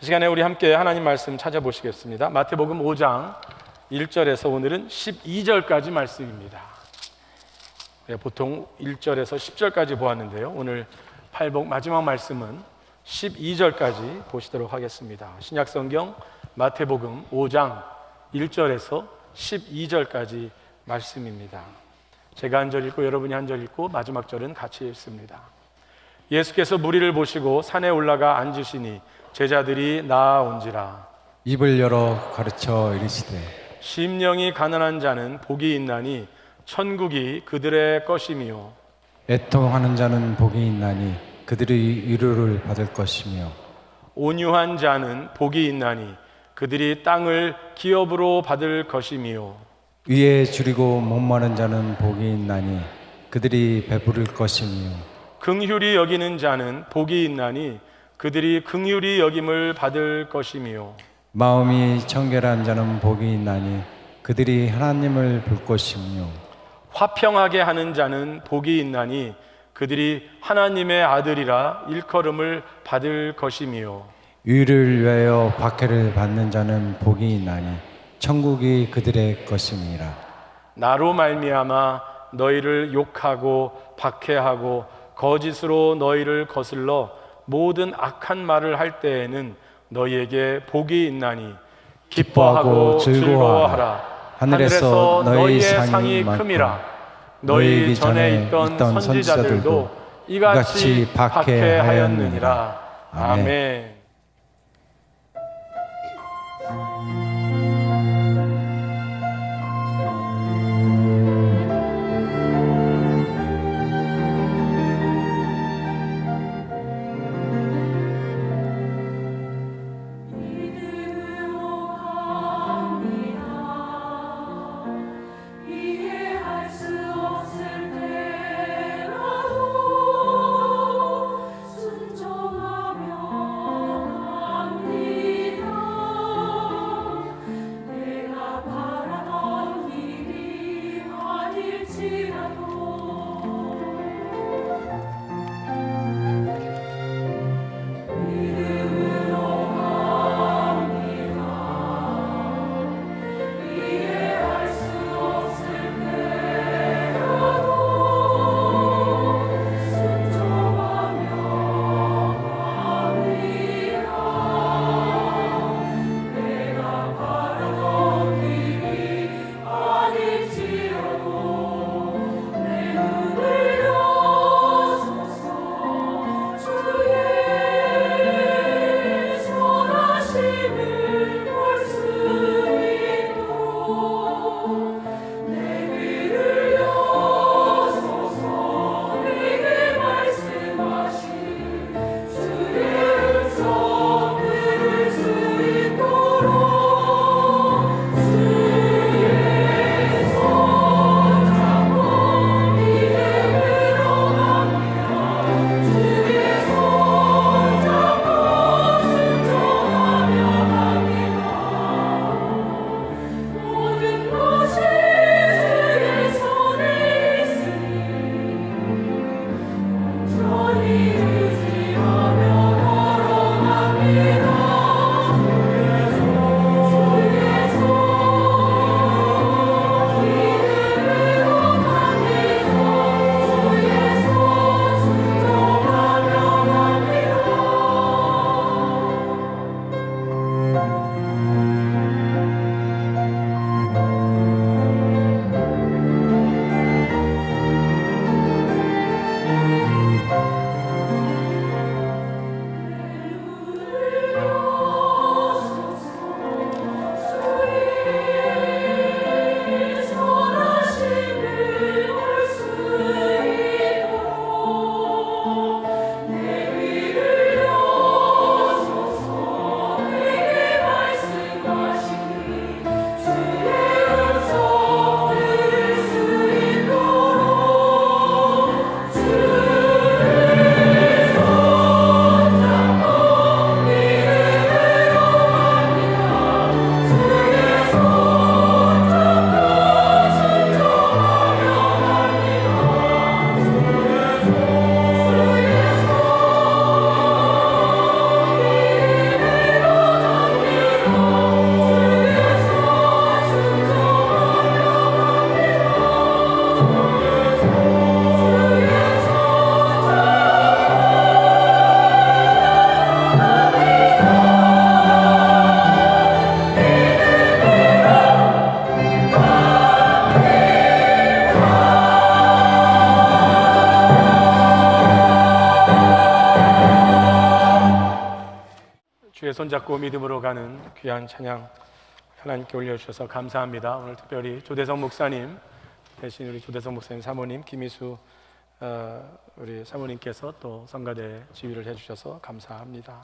이 시간에 우리 함께 하나님 말씀 찾아보시겠습니다. 마태복음 5장 1절에서 오늘은 12절까지 말씀입니다. 보통 1절에서 10절까지 보았는데요, 오늘 팔복 마지막 말씀은 12절까지 보시도록 하겠습니다. 신약성경 마태복음 5장 1절에서 12절까지 말씀입니다. 제가 한 절 읽고 여러분이 한 절 읽고 마지막 절은 같이 읽습니다. 예수께서 무리를 보시고 산에 올라가 앉으시니 제자들이 나아온지라. 입을 열어 가르쳐 이르시되 심령이 가난한 자는 복이 있나니 천국이 그들의 것이미요. 애통하는 자는 복이 있나니 그들이 위로를 받을 것이며 온유한 자는 복이 있나니 그들이 땅을 기업으로 받을 것이미요. 위에 줄이고 목마른 자는 복이 있나니 그들이 배부를 것이며 긍휼히 여기는 자는 복이 있나니 그들이 긍휼히 여김을 받을 것이미요. 마음이 청결한 자는 복이 있나니 그들이 하나님을 볼 것이며 화평하게 하는 자는 복이 있나니 그들이 하나님의 아들이라 일컬음을 받을 것이미요. 의를 위하여 박해를 받는 자는 복이 있나니 천국이 그들의 것임이라. 나로 말미암아 너희를 욕하고 박해하고 거짓으로 너희를 거슬러 모든 악한 말을 할 때에는 너희에게 복이 있나니 기뻐하고 즐거워하라. 하늘에서 너희의 상이 큼이라. 너희 전에 있던 선지자들도 이같이 박해하였느니라. 아멘. 함께 손잡고 믿음으로 가는 귀한 찬양 하나님께 올려주셔서 감사합니다. 오늘 특별히 조대성 목사님 대신 우리 조대성 목사님 사모님 김희수 우리 사모님께서 또 성가대 지휘를 해주셔서 감사합니다.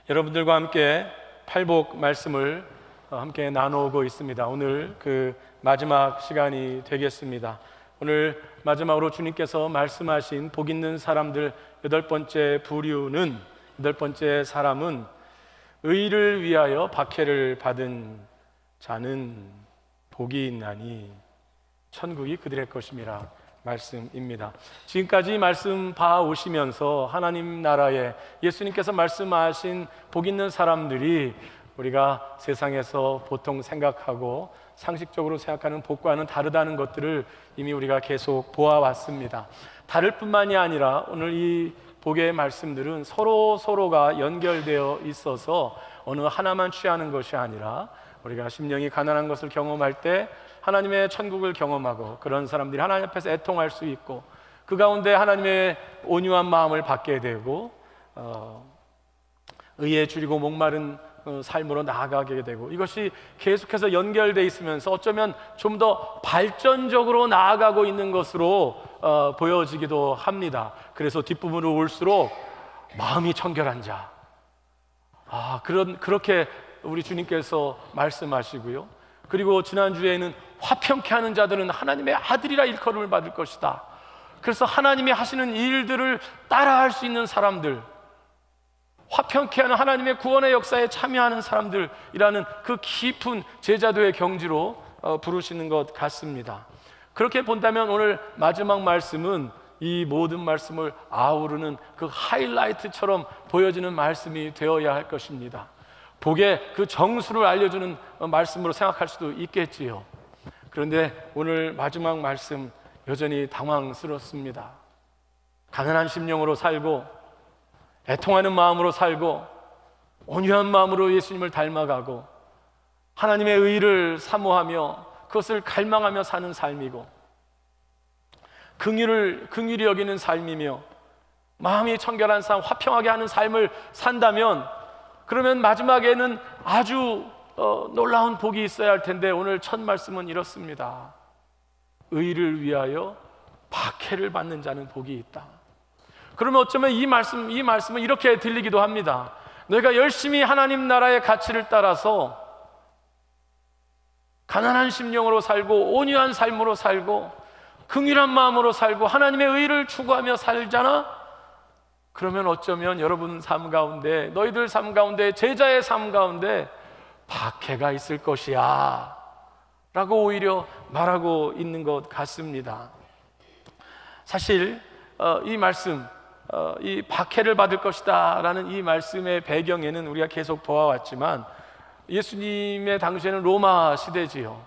여러분들과 함께 팔복 말씀을 함께 나누고 있습니다. 오늘 그 마지막 시간이 되겠습니다. 오늘 마지막으로 주님께서 말씀하신 복 있는 사람들 여덟 번째 부류는, 여덟 번째 사람은 의를 위하여 박해를 받은 자는 복이 있나니 천국이 그들의 것임이라 말씀입니다. 지금까지 말씀 봐오시면서 하나님 나라에 예수님께서 말씀하신 복 있는 사람들이 우리가 세상에서 보통 생각하고 상식적으로 생각하는 복과는 다르다는 것들을 이미 우리가 계속 보아왔습니다. 다를 뿐만이 아니라 오늘 이 복의 말씀들은 서로가 연결되어 있어서 어느 하나만 취하는 것이 아니라 우리가 심령이 가난한 것을 경험할 때 하나님의 천국을 경험하고 그런 사람들이 하나님 앞에서 애통할 수 있고 그 가운데 하나님의 온유한 마음을 받게 되고 의에 줄이고 목마른 삶으로 나아가게 되고, 이것이 계속해서 연결되어 있으면서 어쩌면 좀 더 발전적으로 나아가고 있는 것으로 보여지기도 합니다. 그래서 뒷부분으로 올수록 마음이 청결한 자, 그렇게 우리 주님께서 말씀하시고요. 그리고 지난주에는 화평케 하는 자들은 하나님의 아들이라 일컬음을 받을 것이다. 그래서 하나님이 하시는 일들을 따라할 수 있는 사람들, 화평케 하는 하나님의 구원의 역사에 참여하는 사람들이라는 그 깊은 제자도의 경지로 부르시는 것 같습니다. 그렇게 본다면 오늘 마지막 말씀은 이 모든 말씀을 아우르는 그 하이라이트처럼 보여지는 말씀이 되어야 할 것입니다. 복의 그 정수를 알려주는 말씀으로 생각할 수도 있겠지요. 그런데 오늘 마지막 말씀 여전히 당황스럽습니다. 가난한 심령으로 살고 애통하는 마음으로 살고 온유한 마음으로 예수님을 닮아가고 하나님의 의를 사모하며 그것을 갈망하며 사는 삶이고 긍휼히 여기는 삶이며 마음이 청결한 삶, 화평하게 하는 삶을 산다면 그러면 마지막에는 아주 놀라운 복이 있어야 할 텐데 오늘 첫 말씀은 이렇습니다. 의를 위하여 박해를 받는 자는 복이 있다. 그러면 어쩌면 이 말씀은 이렇게 들리기도 합니다. 너희가 열심히 하나님 나라의 가치를 따라서 가난한 심령으로 살고 온유한 삶으로 살고 긍휼한 마음으로 살고 하나님의 의를 추구하며 살잖아? 그러면 어쩌면 여러분 삶 가운데, 너희들 삶 가운데, 제자의 삶 가운데 박해가 있을 것이야 라고 오히려 말하고 있는 것 같습니다. 사실 이 말씀, 이 박해를 받을 것이다 라는 이 말씀의 배경에는 우리가 계속 보아왔지만 예수님의 당시에는 로마 시대지요.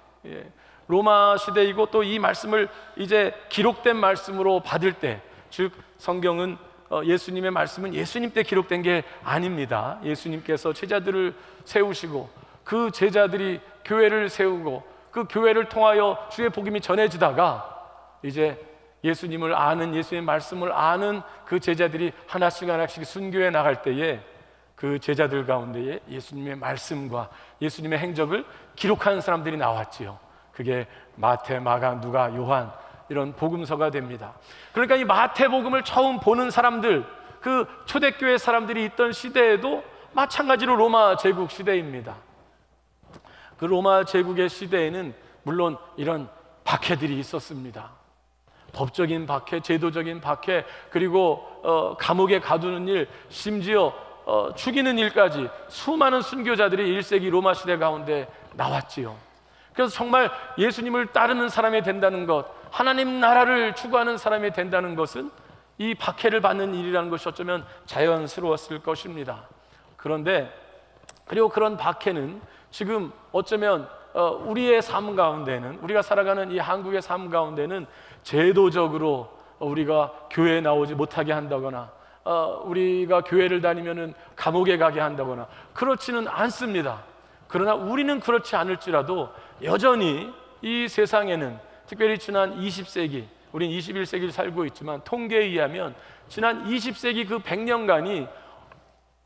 로마 시대이고 또 이 말씀을 이제 기록된 말씀으로 받을 때, 즉 성경은 예수님의 말씀은 예수님 때 기록된 게 아닙니다. 예수님께서 제자들을 세우시고 그 제자들이 교회를 세우고 그 교회를 통하여 주의 복음이 전해지다가 이제 예수님을 아는, 예수님의 말씀을 아는 그 제자들이 하나씩 순교해 나갈 때에 그 제자들 가운데에 예수님의 말씀과 예수님의 행적을 기록하는 사람들이 나왔지요. 그게 마태, 마가, 누가, 요한 이런 복음서가 됩니다. 그러니까 이 마태복음을 처음 보는 사람들, 그 초대교회 사람들이 있던 시대에도 마찬가지로 로마 제국 시대입니다. 그 로마 제국의 시대에는 물론 이런 박해들이 있었습니다. 법적인 박해, 제도적인 박해, 그리고 감옥에 가두는 일, 심지어 죽이는 일까지 수많은 순교자들이 1세기 로마 시대 가운데 나왔지요. 그래서 정말 예수님을 따르는 사람이 된다는 것, 하나님 나라를 추구하는 사람이 된다는 것은 이 박해를 받는 일이라는 것이 어쩌면 자연스러웠을 것입니다. 그런데 그리고 그런 박해는 지금 어쩌면 우리의 삶 가운데는, 우리가 살아가는 이 한국의 삶 가운데는 제도적으로 우리가 교회에 나오지 못하게 한다거나 우리가 교회를 다니면은 감옥에 가게 한다거나 그렇지는 않습니다. 그러나 우리는 그렇지 않을지라도 여전히 이 세상에는, 특별히 지난 20세기, 우린 21세기를 살고 있지만 통계에 의하면 지난 20세기 그 100년간이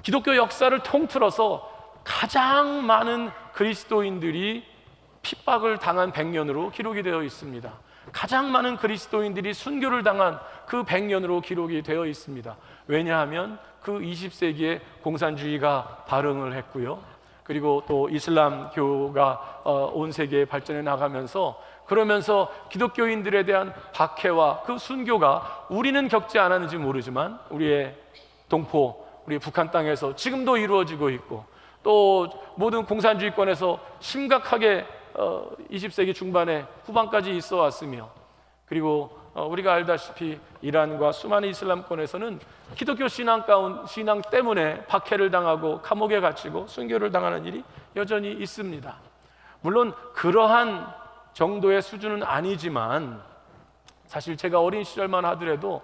기독교 역사를 통틀어서 가장 많은 그리스도인들이 핍박을 당한 100년으로 기록이 되어 있습니다. 가장 많은 그리스도인들이 순교를 당한 그 100년으로 기록이 되어 있습니다. 왜냐하면 그 20세기에 공산주의가 발흥을 했고요. 그리고 또 이슬람교가 온 세계에 발전해 나가면서, 그러면서 기독교인들에 대한 박해와 그 순교가 우리는 겪지 않았는지 모르지만 우리의 동포, 우리 북한 땅에서 지금도 이루어지고 있고, 또 모든 공산주의권에서 심각하게 20세기 중반에 후반까지 있어 왔으며, 그리고 우리가 알다시피 이란과 수많은 이슬람권에서는 기독교 신앙 때문에 박해를 당하고 감옥에 갇히고 순교를 당하는 일이 여전히 있습니다. 물론 그러한 정도의 수준은 아니지만, 사실 제가 어린 시절만 하더라도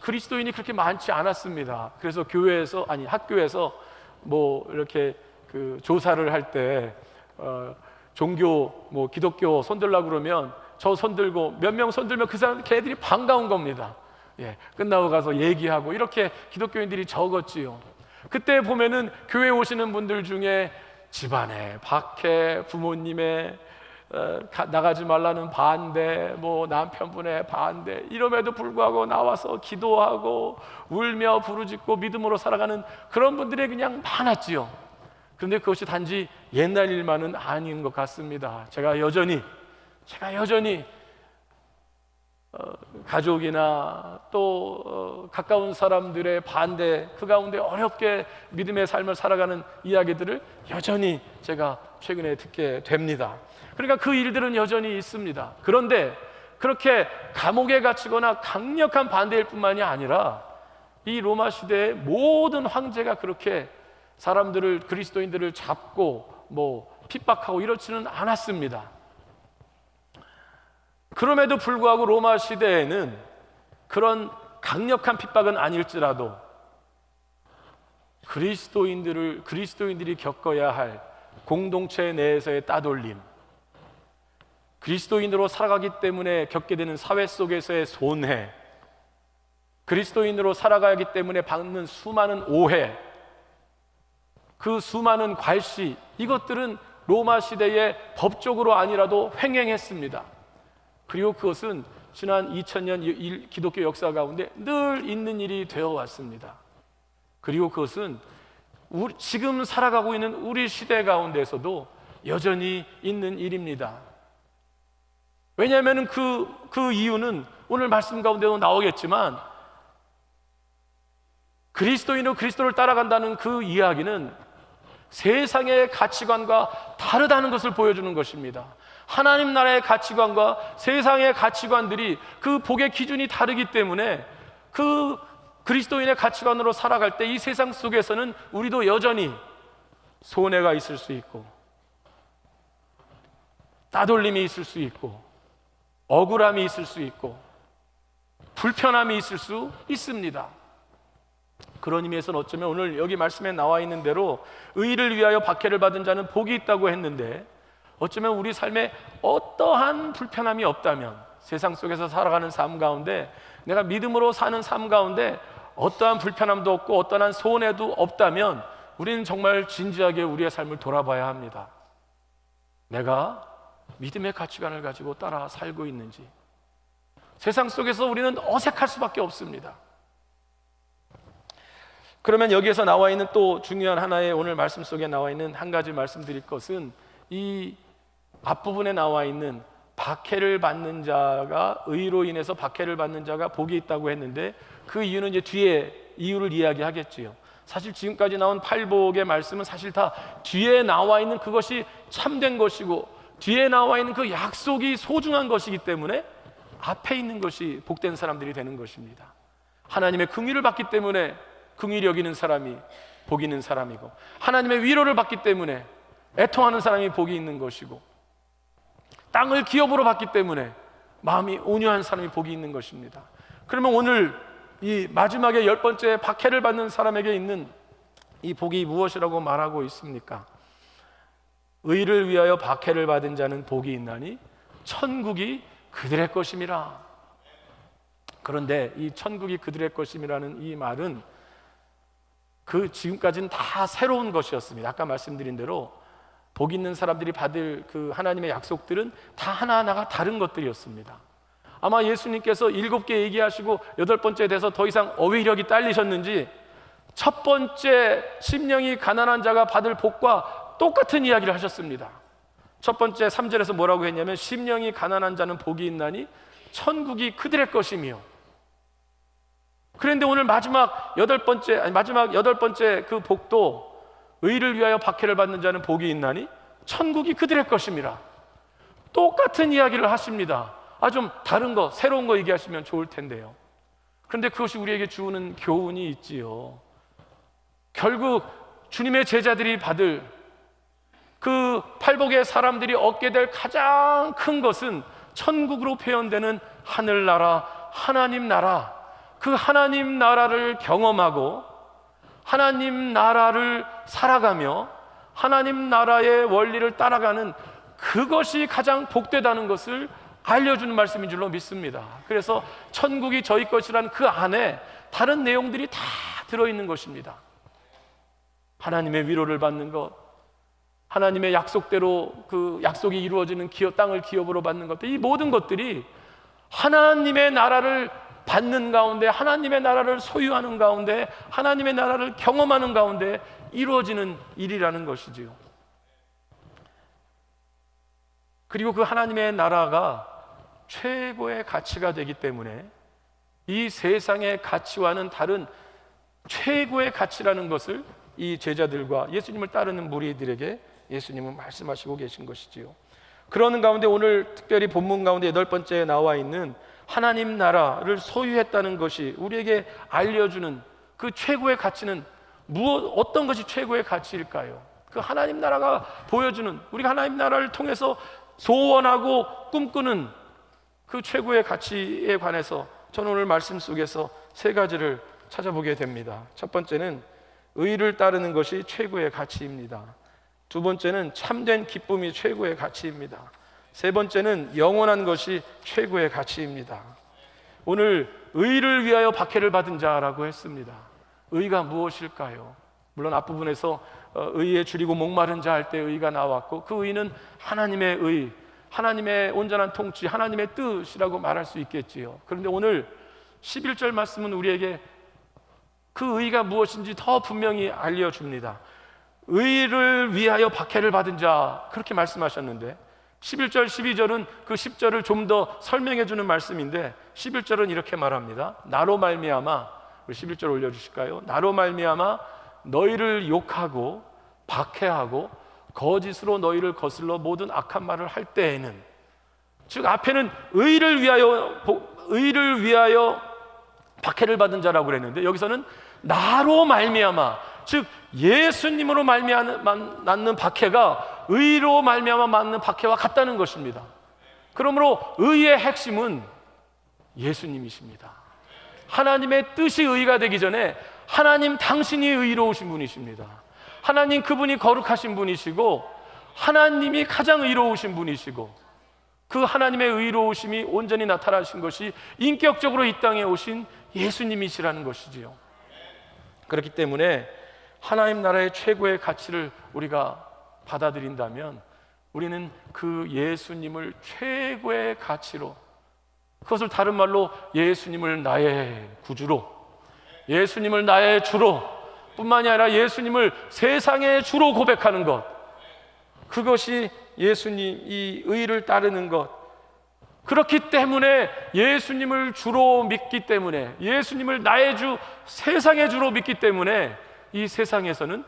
그리스도인이 그렇게 많지 않았습니다. 그래서 학교에서 뭐 이렇게 그 조사를 할 때 종교 뭐 기독교 손들라고 그러면 저 손들고 몇 명 손들면 그 사람 걔들이 반가운 겁니다. 끝나고 가서 얘기하고 이렇게 기독교인들이 적었지요. 그때 보면은 교회 오시는 분들 중에 집안의 박해, 부모님의 나가지 말라는 반대, 뭐 남편분의 반대, 이럼에도 불구하고 나와서 기도하고 울며 부르짖고 믿음으로 살아가는 그런 분들이 그냥 많았지요. 그런데 그것이 단지 옛날 일만은 아닌 것 같습니다. 제가 여전히 가족이나 또 가까운 사람들의 반대, 그 가운데 어렵게 믿음의 삶을 살아가는 이야기들을 여전히 제가 최근에 듣게 됩니다. 그러니까 그 일들은 여전히 있습니다. 그런데 그렇게 감옥에 갇히거나 강력한 반대일 뿐만이 아니라 이 로마 시대의 모든 황제가 그렇게 사람들을, 그리스도인들을 잡고 뭐 핍박하고 이렇지는 않았습니다. 그럼에도 불구하고 로마 시대에는 그런 강력한 핍박은 아닐지라도 그리스도인들이 겪어야 할 공동체 내에서의 따돌림, 그리스도인으로 살아가기 때문에 겪게 되는 사회 속에서의 손해, 그리스도인으로 살아가기 때문에 받는 수많은 오해, 그 수많은 괄시, 이것들은 로마 시대에 법적으로 아니라도 횡행했습니다. 그리고 그것은 지난 2000년 기독교 역사 가운데 늘 있는 일이 되어 왔습니다. 그리고 그것은 지금 살아가고 있는 우리 시대 가운데서도 여전히 있는 일입니다. 왜냐하면 그 이유는 오늘 말씀 가운데도 나오겠지만, 그리스도인으로 그리스도를 따라간다는 그 이야기는 세상의 가치관과 다르다는 것을 보여주는 것입니다. 하나님 나라의 가치관과 세상의 가치관들이 그 복의 기준이 다르기 때문에 그 그리스도인의 가치관으로 살아갈 때 이 세상 속에서는 우리도 여전히 손해가 있을 수 있고, 따돌림이 있을 수 있고, 억울함이 있을 수 있고, 불편함이 있을 수 있습니다. 그런 의미에서는 어쩌면 오늘 여기 말씀에 나와 있는 대로 의를 위하여 박해를 받은 자는 복이 있다고 했는데, 어쩌면 우리 삶에 어떠한 불편함이 없다면, 세상 속에서 살아가는 삶 가운데, 내가 믿음으로 사는 삶 가운데 어떠한 불편함도 없고 어떠한 손해도 없다면 우리는 정말 진지하게 우리의 삶을 돌아봐야 합니다. 내가 믿음의 가치관을 가지고 따라 살고 있는지. 세상 속에서 우리는 어색할 수밖에 없습니다. 그러면 여기에서 나와 있는 또 중요한 하나의, 오늘 말씀 속에 나와 있는 한 가지 말씀드릴 것은, 이 앞부분에 나와 있는 박해를 받는 자가, 의로 인해서 박해를 받는 자가 복이 있다고 했는데, 그 이유는 이제 뒤에 이유를 이야기하겠지요. 사실 지금까지 나온 팔복의 말씀은 사실 다 뒤에 나와 있는 그것이 참된 것이고, 뒤에 나와 있는 그 약속이 소중한 것이기 때문에 앞에 있는 것이 복된 사람들이 되는 것입니다. 하나님의 긍휼을 받기 때문에 긍휼히 여기는 사람이 복이 있는 사람이고, 하나님의 위로를 받기 때문에 애통하는 사람이 복이 있는 것이고, 땅을 기업으로 받기 때문에 마음이 온유한 사람이 복이 있는 것입니다. 그러면 오늘 이 마지막에 10번째 박해를 받는 사람에게 있는 이 복이 무엇이라고 말하고 있습니까? 의를 위하여 박해를 받은 자는 복이 있나니 천국이 그들의 것임이라. 그런데 이 천국이 그들의 것임이라는 이 말은 그 지금까지는 다 새로운 것이었습니다. 아까 말씀드린 대로 복 있는 사람들이 받을 그 하나님의 약속들은 다 하나하나가 다른 것들이었습니다. 아마 예수님께서 7개 얘기하시고 8번째 돼서 더 이상 어휘력이 딸리셨는지 첫 번째 심령이 가난한 자가 받을 복과 똑같은 이야기를 하셨습니다. 첫 번째 3절에서 뭐라고 했냐면 심령이 가난한 자는 복이 있나니 천국이 그들의 것이며. 그런데 오늘 마지막 8번째 그 복도 의를 위하여 박해를 받는 자는 복이 있나니 천국이 그들의 것임이라. 똑같은 이야기를 하십니다. 좀 다른 거, 새로운 거 얘기하시면 좋을 텐데요. 그런데 그것이 우리에게 주는 교훈이 있지요. 결국 주님의 제자들이 받을 그 팔복의 사람들이 얻게 될 가장 큰 것은 천국으로 표현되는 하늘나라, 하나님 나라, 그 하나님 나라를 경험하고 하나님 나라를 살아가며 하나님 나라의 원리를 따라가는 그것이 가장 복되다는 것을 알려주는 말씀인 줄로 믿습니다. 그래서 천국이 저희 것이라는 그 안에 다른 내용들이 다 들어있는 것입니다. 하나님의 위로를 받는 것, 하나님의 약속대로 그 약속이 이루어지는 땅을 기업으로 받는 것들, 이 모든 것들이 하나님의 나라를 받는 가운데, 하나님의 나라를 소유하는 가운데, 하나님의 나라를 경험하는 가운데 이루어지는 일이라는 것이지요. 그리고 그 하나님의 나라가 최고의 가치가 되기 때문에 이 세상의 가치와는 다른 최고의 가치라는 것을 이 제자들과 예수님을 따르는 무리들에게 예수님은 말씀하시고 계신 것이지요. 그러는 가운데 오늘 특별히 본문 가운데 8번째에 나와 있는 하나님 나라를 소유했다는 것이 우리에게 알려주는 그 최고의 가치는 어떤 것이 최고의 가치일까요? 그 하나님 나라가 보여주는, 우리가 하나님 나라를 통해서 소원하고 꿈꾸는 그 최고의 가치에 관해서 저는 오늘 말씀 속에서 3가지를 찾아보게 됩니다. 첫 번째는 의를 따르는 것이 최고의 가치입니다. 두 번째는 참된 기쁨이 최고의 가치입니다. 세 번째는 영원한 것이 최고의 가치입니다. 오늘 의를 위하여 박해를 받은 자라고 했습니다. 의가 무엇일까요? 물론 앞부분에서 의에 줄이고 목마른 자 할 때 의가 나왔고, 그 의는 하나님의 의, 하나님의 온전한 통치, 하나님의 뜻이라고 말할 수 있겠지요. 그런데 오늘 11절 말씀은 우리에게 그 의가 무엇인지 더 분명히 알려줍니다. 의를 위하여 박해를 받은 자, 그렇게 말씀하셨는데 11절, 12절은 그 10절을 좀 더 설명해 주는 말씀인데 11절은 이렇게 말합니다. 나로 말미암아, 우리 11절 올려주실까요? 나로 말미암아 너희를 욕하고 박해하고 거짓으로 너희를 거슬러 모든 악한 말을 할 때에는, 즉 앞에는 의를 위하여 박해를 받은 자라고 그랬는데 여기서는 나로 말미암아, 즉 예수님으로 맞는 박해가 의로 말미암아 맞는 박해와 같다는 것입니다. 그러므로 의의 핵심은 예수님이십니다. 하나님의 뜻이 의가 되기 전에 하나님 당신이 의로우신 분이십니다. 하나님 그분이 거룩하신 분이시고 하나님이 가장 의로우신 분이시고 그 하나님의 의로우심이 온전히 나타나신 것이 인격적으로 이 땅에 오신 예수님이시라는 것이지요. 그렇기 때문에 하나님 나라의 최고의 가치를 우리가 받아들인다면 우리는 그 예수님을 최고의 가치로, 그것을 다른 말로 예수님을 나의 구주로, 예수님을 나의 주로, 뿐만이 아니라 예수님을 세상의 주로 고백하는 것, 그것이 예수님, 이 의를 따르는 것. 그렇기 때문에 예수님을 주로 믿기 때문에, 예수님을 나의 주, 세상의 주로 믿기 때문에 이 세상에서는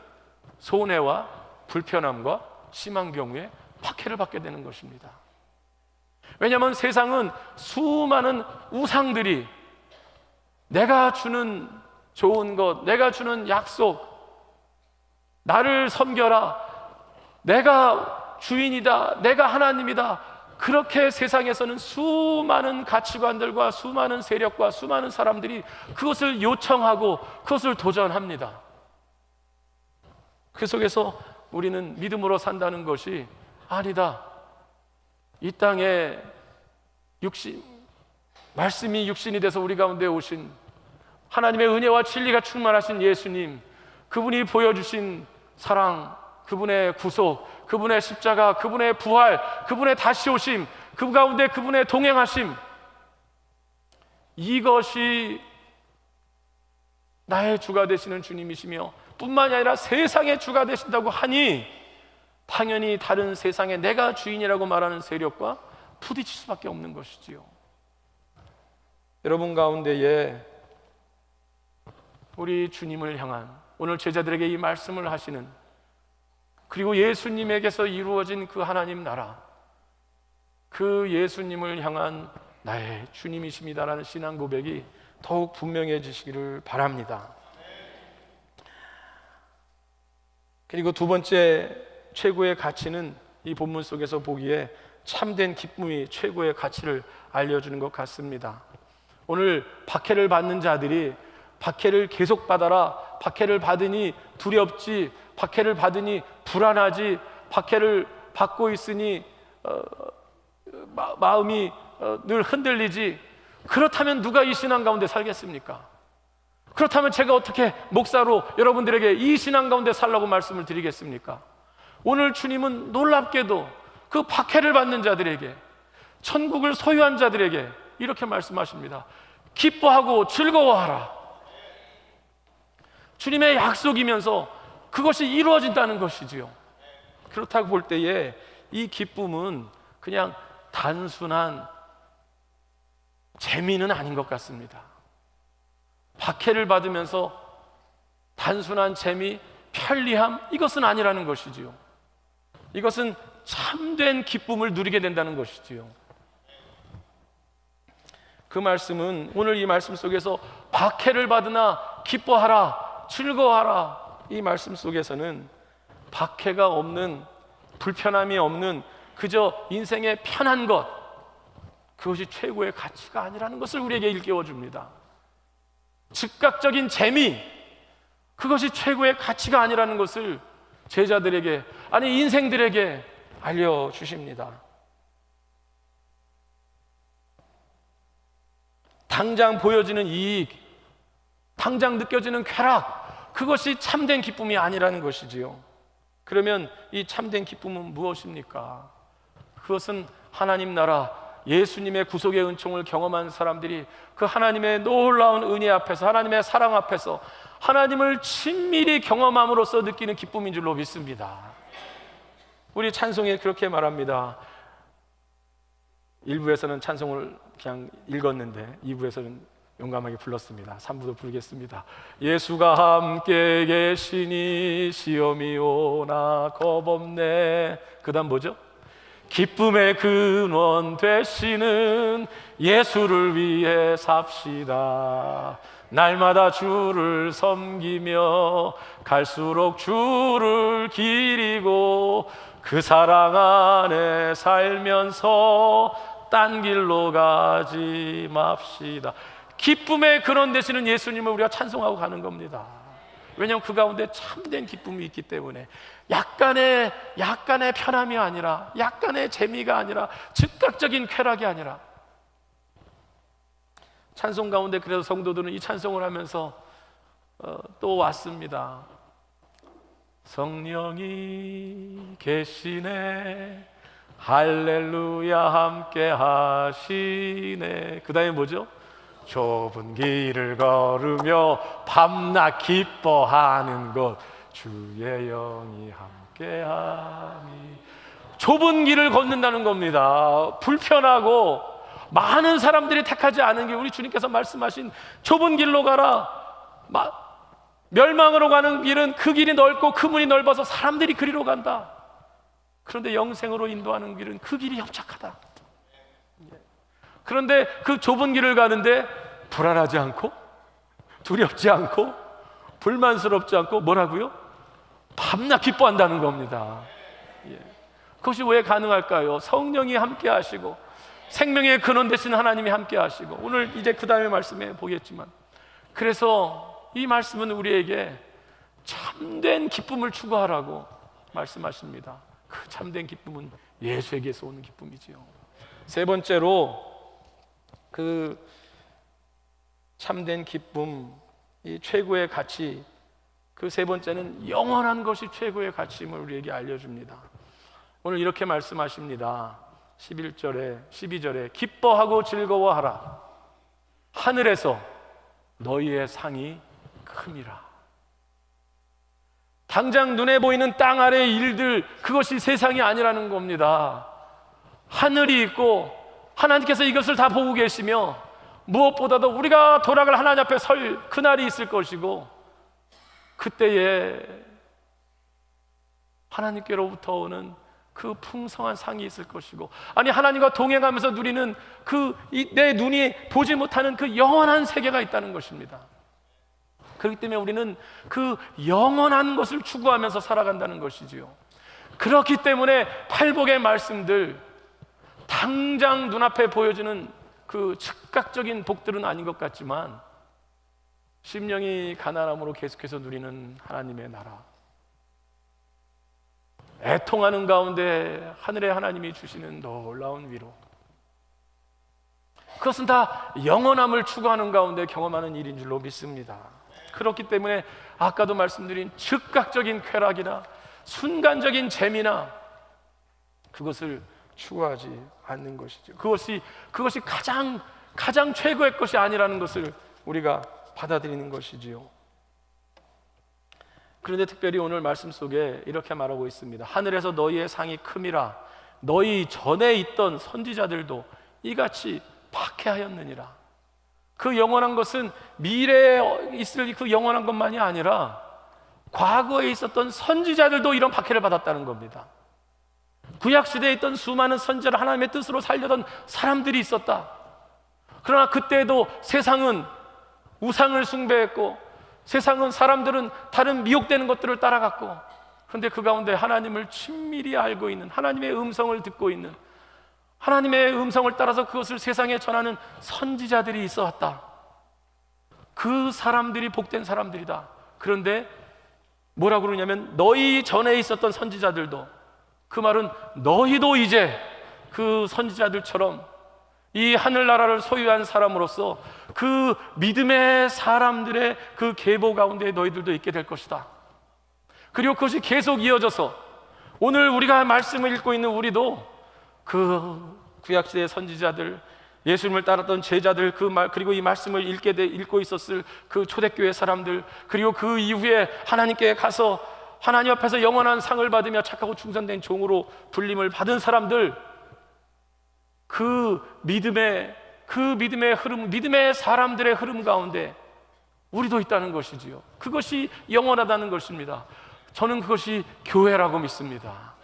손해와 불편함과 심한 경우에 박해를 받게 되는 것입니다. 왜냐하면 세상은 수많은 우상들이 내가 주는 좋은 것, 내가 주는 약속, 나를 섬겨라, 내가 주인이다, 내가 하나님이다, 그렇게 세상에서는 수많은 가치관들과 수많은 세력과 수많은 사람들이 그것을 요청하고 그것을 도전합니다. 그 속에서 우리는 믿음으로 산다는 것이 아니다, 이 땅에 말씀이 육신이 돼서 우리 가운데 오신 하나님의 은혜와 진리가 충만하신 예수님, 그분이 보여주신 사랑, 그분의 구속, 그분의 십자가, 그분의 부활, 그분의 다시 오심, 그 가운데 그분의 동행하심, 이것이 나의 주가 되시는 주님이시며 뿐만이 아니라 세상의 주가 되신다고 하니 당연히 다른 세상에 내가 주인이라고 말하는 세력과 부딪힐 수밖에 없는 것이지요. 여러분 가운데에 우리 주님을 향한, 오늘 제자들에게 이 말씀을 하시는, 그리고 예수님에게서 이루어진 그 하나님 나라, 그 예수님을 향한 나의 주님이십니다라는 신앙 고백이 더욱 분명해지시기를 바랍니다. 그리고 두 번째 최고의 가치는 이 본문 속에서 보기에 참된 기쁨이 최고의 가치를 알려주는 것 같습니다. 오늘 박해를 받는 자들이 박해를 계속 받아라, 박해를 받으니 두렵지, 박해를 받으니 불안하지, 박해를 받고 있으니 마음이 늘 흔들리지, 그렇다면 누가 이 신앙 가운데 살겠습니까? 그렇다면 제가 어떻게 목사로 여러분들에게 이 신앙 가운데 살라고 말씀을 드리겠습니까? 오늘 주님은 놀랍게도 그 박해를 받는 자들에게, 천국을 소유한 자들에게 이렇게 말씀하십니다. 기뻐하고 즐거워하라. 주님의 약속이면서 그것이 이루어진다는 것이지요. 그렇다고 볼 때에 이 기쁨은 그냥 단순한 재미는 아닌 것 같습니다. 박해를 받으면서 단순한 재미, 편리함, 이것은 아니라는 것이지요. 이것은 참된 기쁨을 누리게 된다는 것이지요. 그 말씀은 오늘 이 말씀 속에서 박해를 받으나 기뻐하라, 즐거워하라, 이 말씀 속에서는 박해가 없는, 불편함이 없는 그저 인생의 편한 것, 그것이 최고의 가치가 아니라는 것을 우리에게 일깨워 줍니다. 즉각적인 재미, 그것이 최고의 가치가 아니라는 것을 제자들에게, 아니 인생들에게 알려주십니다. 당장 보여지는 이익, 당장 느껴지는 쾌락, 그것이 참된 기쁨이 아니라는 것이지요. 그러면 이 참된 기쁨은 무엇입니까? 그것은 하나님 나라, 예수님의 구속의 은총을 경험한 사람들이 그 하나님의 놀라운 은혜 앞에서, 하나님의 사랑 앞에서 하나님을 친밀히 경험함으로써 느끼는 기쁨인 줄로 믿습니다. 우리 찬송에 그렇게 말합니다. 1부에서는 찬송을 그냥 읽었는데 2부에서는 용감하게 불렀습니다. 3부도 부르겠습니다. 예수가 함께 계시니 시험이 오나 겁없네. 그 다음 뭐죠? 기쁨의 근원 되시는 예수를 위해 삽시다. 날마다 주를 섬기며 갈수록 주를 기리고 그 사랑 안에 살면서 딴 길로 가지 맙시다. 기쁨의 근원 되시는 예수님을 우리가 찬송하고 가는 겁니다. 왜냐하면 그 가운데 참된 기쁨이 있기 때문에 약간의 편함이 아니라, 약간의 재미가 아니라, 즉각적인 쾌락이 아니라, 찬송 가운데 그래서 성도들은 이 찬송을 하면서 또 왔습니다. 성령이 계시네, 할렐루야 함께 하시네. 그 다음에 뭐죠? 좁은 길을 걸으며 밤낮 기뻐하는 것 주의 영이 함께하니. 좁은 길을 걷는다는 겁니다. 불편하고 많은 사람들이 택하지 않은 길, 우리 주님께서 말씀하신 좁은 길로 가라. 멸망으로 가는 길은 그 길이 넓고 그 문이 넓어서 사람들이 그리로 간다. 그런데 영생으로 인도하는 길은 그 길이 협착하다. 그런데 그 좁은 길을 가는데 불안하지 않고, 두렵지 않고, 불만스럽지 않고, 뭐라고요? 밤낮 기뻐한다는 겁니다. 그것이 왜 가능할까요? 성령이 함께 하시고 생명의 근원 되신 하나님이 함께 하시고, 오늘 이제 그 다음에 말씀해 보겠지만, 그래서 이 말씀은 우리에게 참된 기쁨을 추구하라고 말씀하십니다. 그 참된 기쁨은 예수에게서 오는 기쁨이지요. 세 번째로 그 참된 기쁨, 이 최고의 가치, 그 세 번째는 영원한 것이 최고의 가치임을 우리에게 알려줍니다. 오늘 이렇게 말씀하십니다. 12절에 기뻐하고 즐거워하라. 하늘에서 너희의 상이 큼이라. 당장 눈에 보이는 땅 아래의 일들, 그것이 세상이 아니라는 겁니다. 하늘이 있고 하나님께서 이것을 다 보고 계시며, 무엇보다도 우리가 돌아갈 하나님 앞에 설 그날이 있을 것이고, 그때에 하나님께로부터 오는 그 풍성한 상이 있을 것이고, 아니 하나님과 동행하면서 누리는 내 눈이 보지 못하는 그 영원한 세계가 있다는 것입니다. 그렇기 때문에 우리는 그 영원한 것을 추구하면서 살아간다는 것이지요. 그렇기 때문에 팔복의 말씀들, 당장 눈앞에 보여지는 그 즉각적인 복들은 아닌 것 같지만, 심령이 가난함으로 계속해서 누리는 하나님의 나라, 애통하는 가운데 하늘의 하나님이 주시는 놀라운 위로, 그것은 다 영원함을 추구하는 가운데 경험하는 일인 줄로 믿습니다. 그렇기 때문에 아까도 말씀드린 즉각적인 쾌락이나 순간적인 재미나 그것을 추구하지 않는 것이죠. 그것이 가장 최고의 것이 아니라는 것을 우리가 받아들이는 것이지요. 그런데 특별히 오늘 말씀 속에 이렇게 말하고 있습니다. 하늘에서 너희의 상이 큼이라. 너희 전에 있던 선지자들도 이같이 박해하였느니라. 그 영원한 것은 미래에 있을 그 영원한 것만이 아니라 과거에 있었던 선지자들도 이런 박해를 받았다는 겁니다. 구약시대에 있던 수많은 선지자를 하나님의 뜻으로 살려던 사람들이 있었다. 그러나 그때도 세상은 우상을 숭배했고, 세상은 사람들은 다른 미혹되는 것들을 따라갔고, 그런데 그 가운데 하나님을 친밀히 알고 있는, 하나님의 음성을 듣고 있는, 하나님의 음성을 따라서 그것을 세상에 전하는 선지자들이 있어 왔다. 그 사람들이 복된 사람들이다. 그런데 뭐라고 그러냐면 너희 전에 있었던 선지자들도, 그 말은 너희도 이제 그 선지자들처럼 이 하늘나라를 소유한 사람으로서 그 믿음의 사람들의 그 계보 가운데 너희들도 있게 될 것이다. 그리고 그것이 계속 이어져서 오늘 우리가 말씀을 읽고 있는 우리도 그 구약시대의 선지자들, 예수님을 따랐던 제자들, 그리고 이 말씀을 읽고 있었을 그 초대교회 사람들, 그리고 그 이후에 하나님께 가서 하나님 앞에서 영원한 상을 받으며 착하고 충성된 종으로 불림을 받은 사람들, 그 믿음의 흐름, 믿음의 사람들의 흐름 가운데 우리도 있다는 것이지요. 그것이 영원하다는 것입니다. 저는 그것이 교회라고 믿습니다.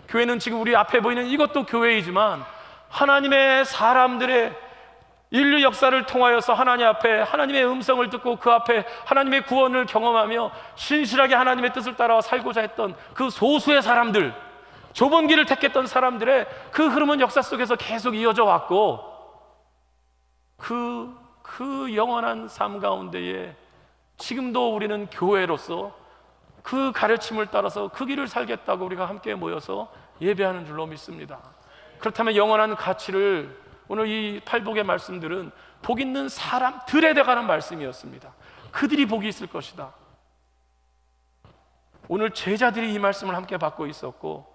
교회는 지금 우리 앞에 보이는 이것도 교회이지만, 하나님의 사람들의 인류 역사를 통하여서 하나님 앞에 하나님의 음성을 듣고 그 앞에 하나님의 구원을 경험하며 신실하게 하나님의 뜻을 따라 살고자 했던 그 소수의 사람들, 좁은 길을 택했던 사람들의 그 흐름은 역사 속에서 계속 이어져 왔고, 그 영원한 삶 가운데에 지금도 우리는 교회로서 그 가르침을 따라서 그 길을 살겠다고 우리가 함께 모여서 예배하는 줄로 믿습니다. 그렇다면 영원한 가치를, 오늘 이 팔복의 말씀들은 복 있는 사람들에 대한 말씀이었습니다. 그들이 복이 있을 것이다. 오늘 제자들이 이 말씀을 함께 받고 있었고,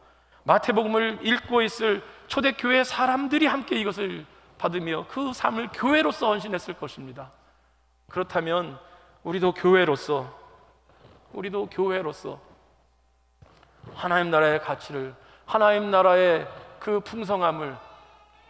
마태복음을 읽고 있을 초대교회 사람들이 함께 이것을 받으며 그 삶을 교회로서 헌신했을 것입니다. 그렇다면 우리도 교회로서 하나님 나라의 가치를, 하나님 나라의 그 풍성함을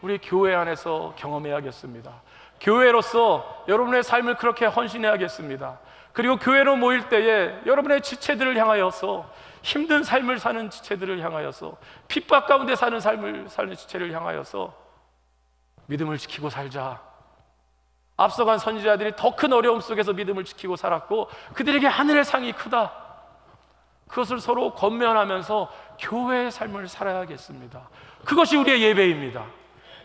우리 교회 안에서 경험해야겠습니다. 교회로서 여러분의 삶을 그렇게 헌신해야겠습니다. 그리고 교회로 모일 때에 여러분의 지체들을 향하여서, 힘든 삶을 사는 지체들을 향하여서, 핍박 가운데 사는 삶을 사는 지체를 향하여서 믿음을 지키고 살자. 앞서간 선지자들이 더 큰 어려움 속에서 믿음을 지키고 살았고 그들에게 하늘의 상이 크다. 그것을 서로 권면하면서 교회의 삶을 살아야겠습니다. 그것이 우리의 예배입니다.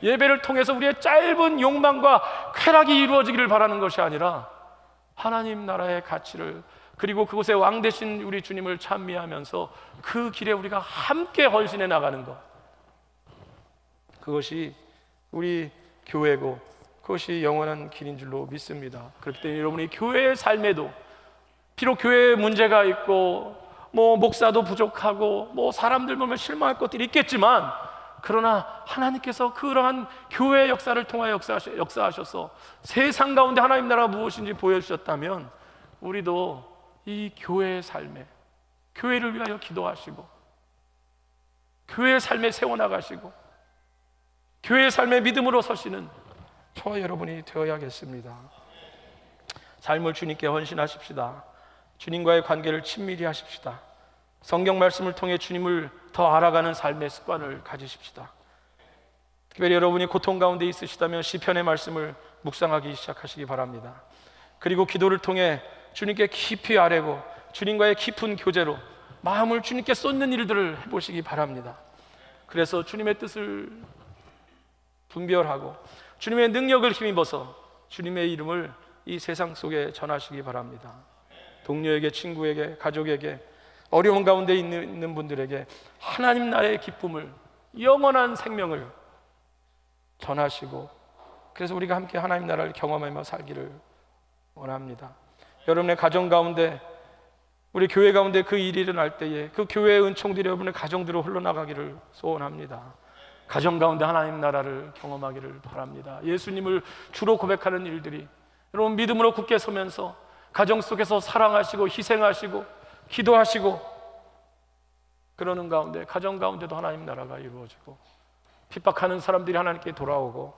예배를 통해서 우리의 짧은 욕망과 쾌락이 이루어지기를 바라는 것이 아니라 하나님 나라의 가치를, 그리고 그곳에 왕 되신 우리 주님을 찬미하면서 그 길에 우리가 함께 헌신해 나가는 것, 그것이 우리 교회고 그것이 영원한 길인 줄로 믿습니다. 그렇기 때문에 여러분이 교회의 삶에도 비록 교회에 문제가 있고 목사도 부족하고 사람들 보면 실망할 것들이 있겠지만, 그러나 하나님께서 그러한 교회의 역사를 통하여 역사하셔서 세상 가운데 하나님 나라가 무엇인지 보여주셨다면, 우리도 이 교회의 삶에, 교회를 위하여 기도하시고 교회의 삶에 세워나가시고 교회의 삶에 믿음으로 서시는 저와 여러분이 되어야겠습니다. 삶을 주님께 헌신하십시다. 주님과의 관계를 친밀히 하십시다. 성경 말씀을 통해 주님을 더 알아가는 삶의 습관을 가지십시다. 특별히 여러분이 고통 가운데 있으시다면 시편의 말씀을 묵상하기 시작하시기 바랍니다. 그리고 기도를 통해 주님께 깊이 아뢰고 주님과의 깊은 교제로 마음을 주님께 쏟는 일들을 해보시기 바랍니다. 그래서 주님의 뜻을 분별하고 주님의 능력을 힘입어서 주님의 이름을 이 세상 속에 전하시기 바랍니다. 동료에게, 친구에게, 가족에게, 어려운 가운데 있는 분들에게 하나님 나라의 기쁨을, 영원한 생명을 전하시고, 그래서 우리가 함께 하나님 나라를 경험하며 살기를 원합니다. 여러분의 가정 가운데, 우리 교회 가운데 그 일이 일어날 때에 그 교회의 은총들이 여러분의 가정들로 흘러나가기를 소원합니다. 가정 가운데 하나님 나라를 경험하기를 바랍니다. 예수님을 주로 고백하는 일들이 여러분 믿음으로 굳게 서면서 가정 속에서 사랑하시고 희생하시고 기도하시고 그러는 가운데 가정 가운데도 하나님 나라가 이루어지고 핍박하는 사람들이 하나님께 돌아오고,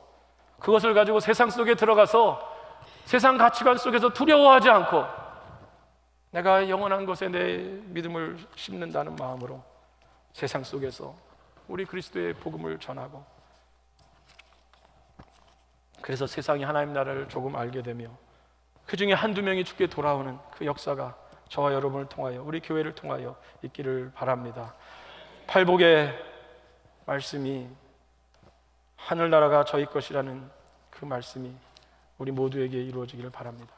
그것을 가지고 세상 속에 들어가서 세상 가치관 속에서 두려워하지 않고 내가 영원한 것에 내 믿음을 심는다는 마음으로 세상 속에서 우리 그리스도의 복음을 전하고, 그래서 세상이 하나님 나라를 조금 알게 되며 그 중에 한두 명이 주께 돌아오는 그 역사가 저와 여러분을 통하여, 우리 교회를 통하여 있기를 바랍니다. 팔복의 말씀이 하늘나라가 저희 것이라는 그 말씀이 우리 모두에게 이루어지기를 바랍니다.